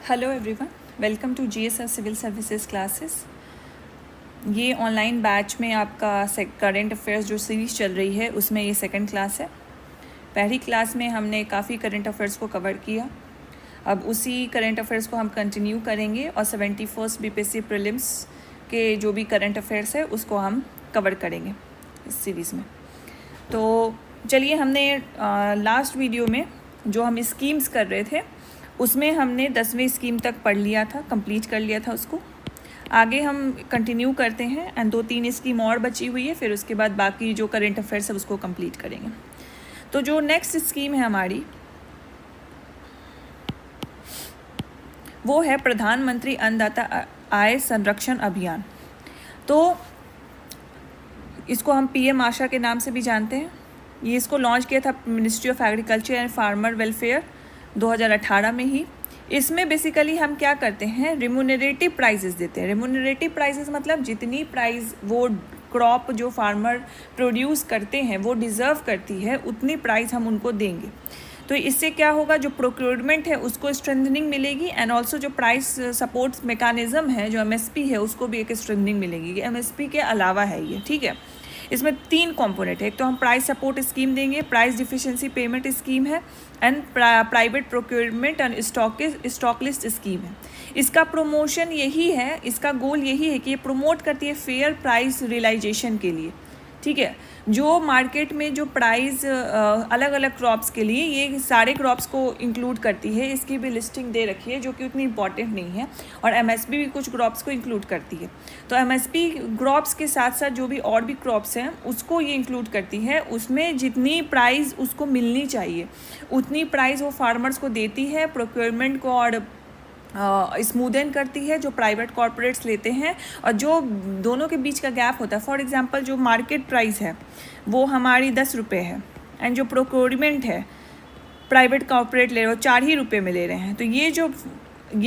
Hello everyone, welcome to GSR civil services classes. ये online batch में आपका current affairs जो सीरीज़ चल रही है उसमें ये सेकंड क्लास है। पहली क्लास में हमने काफ़ी करंट अफेयर्स को कवर किया। अब उसी करंट अफेयर्स को हम कंटिन्यू करेंगे और 71st बीपीएससी प्रीलिम्स के जो भी करंट अफेयर्स है उसको हम कवर करेंगे इस सीरीज़ में। तो चलिए, हमने लास्ट वीडियो में जो हम स्कीम्स कर रहे थे उसमें हमने 10वीं स्कीम तक पढ़ लिया था, कंप्लीट कर लिया था उसको। आगे हम कंटिन्यू करते हैं एंड 2-3 स्कीम और बची हुई है, फिर उसके बाद बाकी जो करंट अफेयर्स है उसको कंप्लीट करेंगे। तो जो नेक्स्ट स्कीम है हमारी वो है प्रधानमंत्री अन्नदाता आय संरक्षण अभियान। तो इसको हम पीएम आशा के नाम से भी जानते हैं। ये इसको लॉन्च किया था ministry of agriculture and farmer welfare 2018 में ही। इसमें बेसिकली हम क्या करते हैं, रिम्यूनरेटिव प्राइजेस देते हैं। रिम्यूनरेटिव प्राइजेस मतलब जितनी प्राइस वो क्रॉप जो फार्मर प्रोड्यूस करते हैं वो डिज़र्व करती है उतनी प्राइस हम उनको देंगे। तो इससे क्या होगा, जो प्रोक्योरमेंट है उसको स्ट्रेंथनिंग मिलेगी एंड ऑल्सो जो प्राइस सपोर्ट मैकेनिज्म है जो एमएसपी है उसको भी एक स्ट्रेंथनिंग मिलेगी। एमएसपी के अलावा है ये, ठीक है। इसमें 3 कंपोनेंट है। एक तो हम प्राइस सपोर्ट स्कीम देंगे, प्राइस डिफिशिएंसी पेमेंट स्कीम है and private procurement and stock list scheme है। इसका प्रमोशन यही है, इसका गोल यही है कि ये प्रमोट करती है फेयर प्राइस रियलाइजेशन के लिए, ठीक है। जो मार्केट में जो प्राइस अलग अलग क्रॉप्स के लिए, ये सारे क्रॉप्स को इंक्लूड करती है। इसकी भी लिस्टिंग दे रखी है जो कि उतनी इंपॉर्टेंट नहीं है, और एमएसपी भी कुछ क्रॉप्स को इंक्लूड करती है। तो एमएसपी क्रॉप्स के साथ साथ जो भी और भी क्रॉप्स हैं उसको ये इंक्लूड करती है। उसमें जितनी प्राइस उसको मिलनी चाहिए उतनी प्राइस वो फार्मर्स को देती है, प्रोक्योरमेंट को और स्मूदन करती है जो प्राइवेट कॉर्पोरेट्स लेते हैं, और जो दोनों के बीच का गैप होता है। फॉर एग्जांपल जो मार्केट प्राइस है वो हमारी 10 रुपये है एंड जो प्रोक्योरमेंट है प्राइवेट कॉर्पोरेट ले रहे हो 4 ही रुपये में ले रहे हैं। तो ये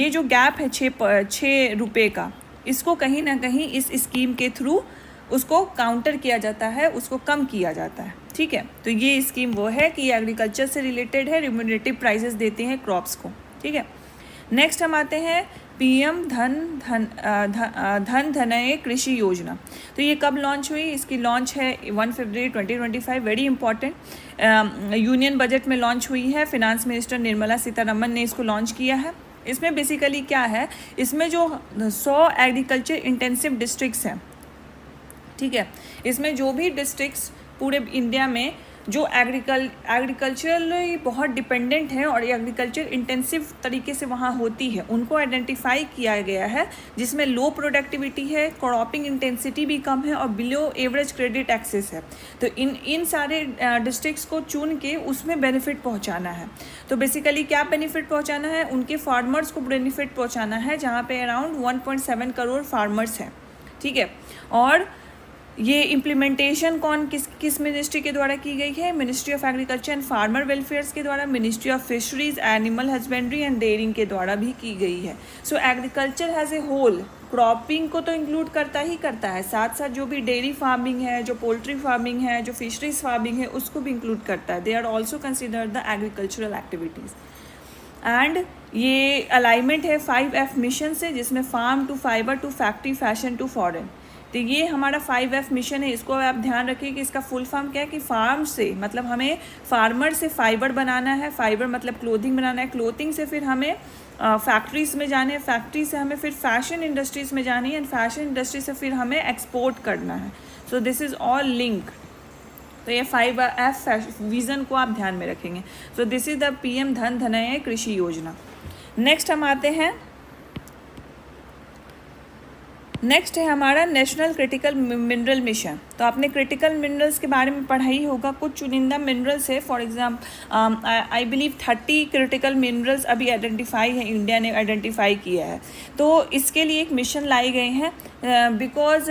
जो गैप है 6 रुपये का, इसको कहीं ना कहीं इस स्कीम के थ्रू उसको काउंटर किया जाता है, उसको कम किया जाता है, ठीक है। तो ये स्कीम वो है कि एग्रीकल्चर से रिलेटेड है, रिम्यूनरेटिव प्राइजेस देते हैं क्रॉप्स को, ठीक है। नेक्स्ट हम आते हैं पीएम धन धनय कृषि योजना। तो ये कब लॉन्च हुई? इसकी लॉन्च है 1 फरवरी 2025, वेरी इंपॉर्टेंट। यूनियन बजट में लॉन्च हुई है, फिनांस मिनिस्टर निर्मला सीतारमन ने इसको लॉन्च किया है। इसमें बेसिकली क्या है, इसमें जो 100 एग्रीकल्चर इंटेंसिव डिस्ट्रिक्ट्स हैं, ठीक है, इसमें जो भी डिस्ट्रिक्ट्स पूरे इंडिया में जो एग्रीकल्चरली बहुत डिपेंडेंट है और एग्रीकल्चर इंटेंसिव तरीके से वहाँ होती है, उनको आइडेंटिफाई किया गया है, जिसमें लो प्रोडक्टिविटी है, क्रॉपिंग इंटेंसिटी भी कम है और बिलो एवरेज क्रेडिट एक्सेस है। तो इन सारे डिस्ट्रिक्ट्स को चुन के उसमें बेनिफिट पहुँचाना है। तो बेसिकली क्या बेनिफिट पहुँचाना है, उनके फार्मर्स को बेनिफिट पहुँचाना है, जहाँ पे अराउंड 1.7 करोड़ फार्मर्स हैं, ठीक है। और ये इम्प्लीमेंटेशन किस मिनिस्ट्री के द्वारा की गई है? Ministry of agriculture and farmer welfares के द्वारा, ministry of fisheries, animal husbandry and dairying के द्वारा भी की गई है। So agriculture has a whole cropping को तो इंक्लूड करता है, साथ साथ जो भी डेयरी फार्मिंग है, जो पोल्ट्री फार्मिंग है, जो फिशरीज फार्मिंग है, उसको भी इंक्लूड करता है। They are also considered the agricultural activities. And ये अलाइनमेंट है 5F मिशन से, जिसमें farm to fibre to factory fashion to foreign. तो ये हमारा 5F मिशन है। इसको आप ध्यान रखिए कि इसका फुल फॉर्म क्या है, कि फार्म से मतलब हमें फार्मर से फाइबर बनाना है, फाइबर मतलब क्लोथिंग बनाना है, क्लोथिंग से फिर हमें फैक्ट्रीज़ में जाने हैं, फैक्ट्री से हमें फिर फैशन इंडस्ट्रीज़ में जानी है, एंड फैशन इंडस्ट्री से फिर हमें एक्सपोर्ट करना है। So this is all link. तो ये 5F विज़न को आप ध्यान में रखेंगे। So this is the PM धन धनय कृषि योजना। नेक्स्ट हम आते हैं, नेक्स्ट है हमारा नेशनल क्रिटिकल मिनरल मिशन। तो आपने क्रिटिकल मिनरल्स के बारे में पढ़ा ही होगा। कुछ चुनिंदा मिनरल्स है, for example I believe 30 critical minerals अभी आइडेंटिफाई है, इंडिया ने आइडेंटिफाई किया है। तो इसके लिए एक मिशन लाई गए हैं because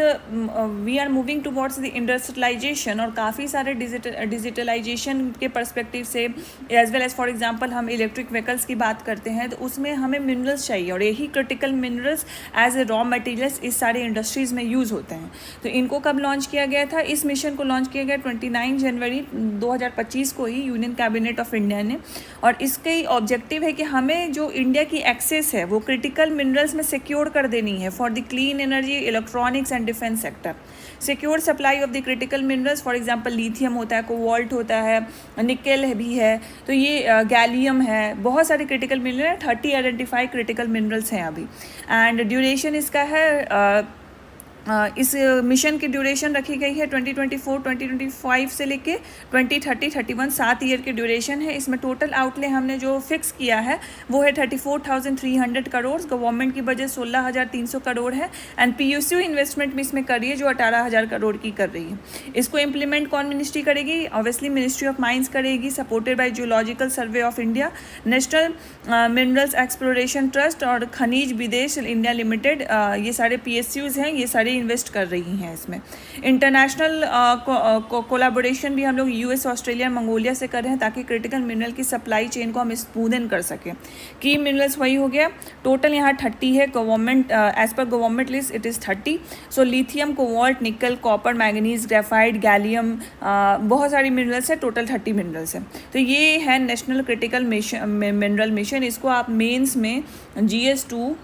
we are moving towards the industrialisation, और काफ़ी सारे डिजिटलाइजेशन के परस्पेक्टिव से as well as for example हम इलेक्ट्रिक व्हीकल्स की बात करते हैं तो उसमें हमें मिनरल्स चाहिए, और यही critical minerals as a raw materials इस सारे इंडस्ट्रीज़ में यूज़ होते हैं। तो इनको कब लॉन्च किया गया था? इस मिशन को लॉन्च किया गया 29 जनवरी 2025 को ही यूनियन कैबिनेट ऑफ इंडिया ने, और इसके ऑब्जेक्टिव है कि हमें जो इंडिया की एक्सेस है वो क्रिटिकल मिनरल्स में सिक्योर कर देनी है for the clean energy, electronics and defence sector. Secure supply of the critical minerals, for example lithium होता है, कोबाल्ट होता है, निकेल भी है, तो ये गैलियम है, बहुत सारे क्रिटिकल मिनरल हैं। 30 आइडेंटिफाई क्रिटिकल मिनरल्स हैं अभी। एंड ड्यूरेशन इसका है इस मिशन की ड्यूरेशन रखी गई है 2024-2025 से लेके 2030-31, 7 ईयर की ड्यूरेशन है। इसमें टोटल आउटले हमने जो फिक्स किया है वो है 34,300 करोड़, गवर्नमेंट की बजट 16,300 करोड़ है, एंड PSU इन्वेस्टमेंट भी इसमें कर रही है जो 18,000 करोड़ की कर रही है। इसको इम्प्लीमेंट कौन मिनिस्ट्री करेगी? ऑब्वियसली मिनिस्ट्री ऑफ माइंस करेगी, supported by geological survey of India, national minerals exploration trust और खनिज विदेश इंडिया लिमिटेड। ये सारे PSUs हैं, ये सारे इन्वेस्ट कर रही हैं इसमें। इंटरनेशनल कोलैबोरेशन भी हम लोग US, ऑस्ट्रेलिया, मंगोलिया से कर रहे हैं ताकि क्रिटिकल मिनरल की सप्लाई चेन को हम स्मूदन कर सकें। की मिनरल्स वही हो गया, टोटल यहाँ 30 है, government as per government list it is 30। So lithium, cobalt, nickel, copper, manganese, graphite, gallium, बहुत सारी मिनरल्स है, टोटल 30 मिनरल्स है। तो ये है नेशनल क्रिटिकल मिनरल मिशन। इसको आप मेंस में GS2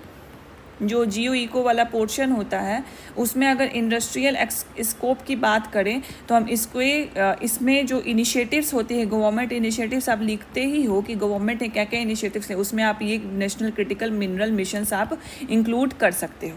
जो जियो इको वाला पोर्शन होता है उसमें अगर इंडस्ट्रियल स्कोप की बात करें तो हम इसमें जो इनिशिएटिव्स होते हैं, गवर्नमेंट इनिशिएटिव्स, आप लिखते ही हो कि गवर्नमेंट ने क्या क्या इनिशिएटिव्स हैं, उसमें आप ये नेशनल क्रिटिकल मिनरल मिशंस आप इंक्लूड कर सकते हो।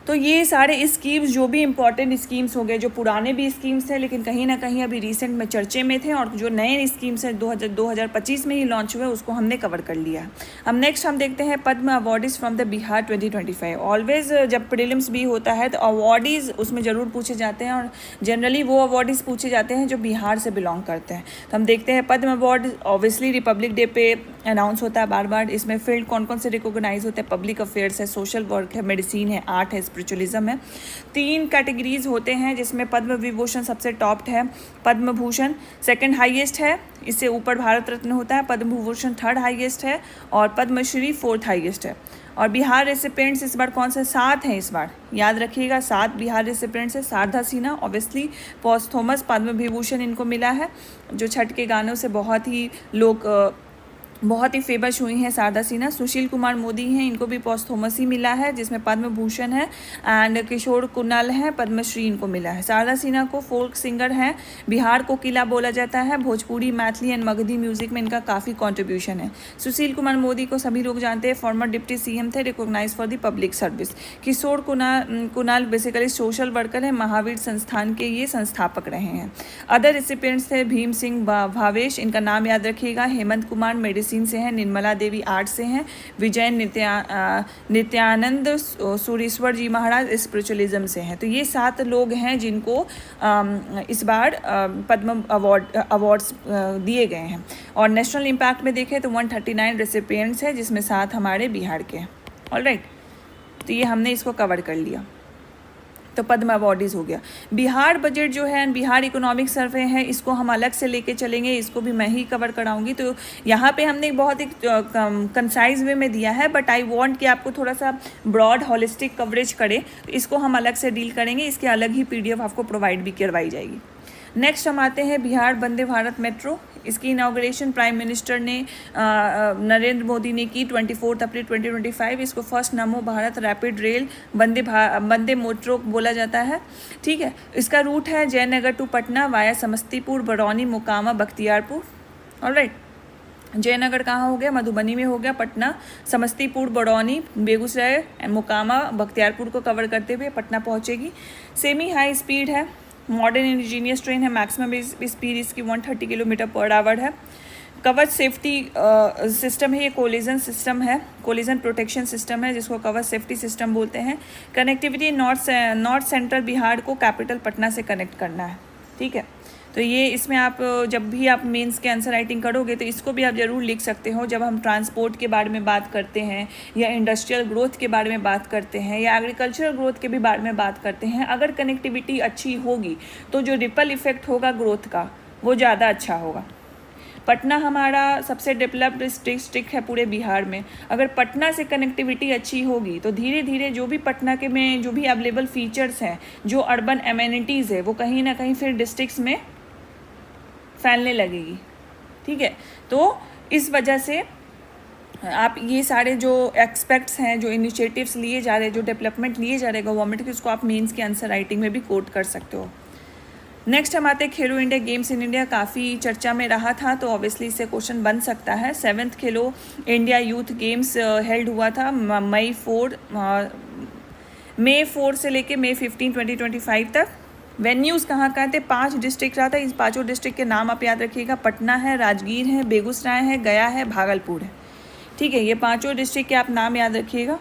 तो ये सारे स्कीम्स जो भी इम्पॉर्टेंट स्कीम्स हो गए, जो पुराने भी स्कीम्स थे लेकिन कहीं ना कहीं अभी रिसेंट में चर्चे में थे, और जो नए स्कीम्स हैं 2025 में ही लॉन्च हुए उसको हमने कवर कर लिया। अब नेक्स्ट हम देखते हैं Padma awardees from the Bihar 2025। Always जब प्रीलिम्स भी होता है तो अवार्डीज़ उसमें ज़रूर पूछे जाते हैं, और जनरली वो अवार्डीज़ पूछे जाते हैं जो बिहार से बिलोंग करते हैं। तो हम देखते हैं पद्म अवार्ड ऑब्वियसली रिपब्लिक डे पे अनाउंस होता है बार बार। इसमें फील्ड कौन कौन से रिकॉग्नाइज होते हैं? पब्लिक अफेयर्स है, सोशल वर्क है, मेडिसिन है, आर्ट है, स्पिरिचुअलिज्म है। 3 कैटेगरीज होते हैं जिसमें पद्म विभूषण सबसे टॉप है, पद्म भूषण सेकंड हाईएस्ट है, इससे ऊपर भारत रत्न होता है, पद्म भूषण 3rd हाईएस्ट है, और पद्मश्री 4th हाईएस्ट है। और बिहार रेसिपिएंट्स इस बार कौन से? 7 हैं इस बार, याद रखिएगा 7 बिहार रेसिपिएंट्स है। शारदा सिन्हा ऑब्वियसली पोस्थोमस पद्म विभूषण इनको मिला है, जो छठ के गानों से बहुत ही फेमस हुई हैं शारदा सिन्हा। सुशील कुमार मोदी हैं, इनको भी पोस्थोमस ही मिला है जिसमें पद्म भूषण है, एंड किशोर कुणाल हैं, पद्मश्री इनको मिला है। शारदा सिन्हा को फोक सिंगर हैं, बिहार को किला बोला जाता है, भोजपुरी, मैथिली एंड मगधी म्यूजिक में इनका काफ़ी कॉन्ट्रीब्यूशन है। सुशील कुमार मोदी को सभी लोग जानते हैं, फॉर्मर डिप्टी CM थे, recognise for the public service. Kishore Kunal basically social worker है, महावीर संस्थान के ये संस्थापक रहे हैं। अदर रेसिपिएंट्स थे भीम सिंह भावेश, इनका नाम याद रखिएगा, हेमंत कुमार मेडिसिन से हैं, निर्मला देवी आर्ट से हैं, विजय नित्यानंद सूरीश्वर जी महाराज स्पिरिचुअलिज्म से हैं। तो ये 7 लोग हैं जिनको इस बार पद्म अवार्ड्स दिए गए हैं। और नेशनल इम्पैक्ट में देखें तो 139 रेसिपिएंट्स हैं जिसमें 7 हमारे बिहार के हैं। ऑलराइट, तो ये हमने इसको कवर कर लिया। तो पद्म अवार्डीज़ हो गया। बिहार बजट जो है, बिहार इकोनॉमिक सर्वे है, इसको हम अलग से लेके चलेंगे, इसको भी मैं ही कवर कराऊंगी। तो यहाँ पे हमने बहुत एक कंसाइज वे में दिया है, बट आई वांट कि आपको थोड़ा सा ब्रॉड होलिस्टिक कवरेज करे, तो इसको हम अलग से डील करेंगे, इसके अलग ही PDF आपको प्रोवाइड भी करवाई जाएगी। नेक्स्ट हम आते हैं बिहार वंदे भारत मेट्रो। इसकी इनाग्रेशन प्राइम मिनिस्टर ने नरेंद्र मोदी ने की 24 अप्रैल 2025। इसको first Namo Bharat rapid rail Vande metro बोला जाता है। ठीक है, इसका रूट है Jaynagar to Patna via Samastipur, Barauni, Mokama, Bakhtiyarpur. Alright, Jaynagar कहाँ हो गया? मधुबनी में हो गया। पटना, समस्तीपुर, बरौनी, बेगूसराय, मोकामा, बख्तियारपुर को कवर करते हुए पटना पहुँचेगी। सेमी हाई स्पीड है, मॉडर्न इंजीनियस ट्रेन है, मैक्सिमम स्पीड इसकी 130 km/h है। कवच सेफ्टी सिस्टम है, ये कोलिजन सिस्टम है, कोलिजन प्रोटेक्शन सिस्टम है जिसको कवच सेफ्टी सिस्टम बोलते हैं। कनेक्टिविटी नॉर्थ सेंट्रल बिहार को कैपिटल पटना से कनेक्ट करना है। ठीक है, तो ये इसमें आप जब भी आप मेंस के आंसर राइटिंग करोगे तो इसको भी आप ज़रूर लिख सकते हो। जब हम ट्रांसपोर्ट के बारे में बात करते हैं या इंडस्ट्रियल ग्रोथ के बारे में बात करते हैं या एग्रीकल्चरल ग्रोथ के भी बारे में बात करते हैं, अगर कनेक्टिविटी अच्छी होगी तो जो रिपल इफेक्ट होगा ग्रोथ का वो ज़्यादा अच्छा होगा। पटना हमारा सबसे डेवलप्ड डिस्ट्रिक्ट है पूरे बिहार में। अगर पटना से कनेक्टिविटी अच्छी होगी तो धीरे धीरे जो भी पटना के में जो भी अवेलेबल फीचर्स हैं, जो अर्बन एमेनिटीज़ है, वो कहीं ना कहीं फिर डिस्ट्रिक्ट्स में फैलने लगेगी। ठीक है, तो इस वजह से आप ये सारे जो एक्सपेक्ट्स हैं, जो इनिशिएटिव्स लिए जा रहे हैं, जो डेवलपमेंट लिए जा रहे हैं गवर्नमेंट के, उसको आप मेंस के आंसर राइटिंग में भी कोट कर सकते हो। नेक्स्ट हम आते हैं खेलो इंडिया गेम्स इन इंडिया। काफ़ी चर्चा में रहा था तो ऑब्वियसली इससे क्वेश्चन बन सकता है। 7th खेलो इंडिया यूथ गेम्स हेल्ड हुआ था मई 4 से लेके मई 15, 2025 तक। वेन्यूज़ कहाँ थे? 5 डिस्ट्रिक्ट रहा था। इस 5 डिस्ट्रिक्ट के नाम आप याद रखिएगा। पटना है, राजगीर है, बेगूसराय है, गया है, भागलपुर है। ठीक है, ये 5 डिस्ट्रिक्ट के आप नाम याद रखिएगा।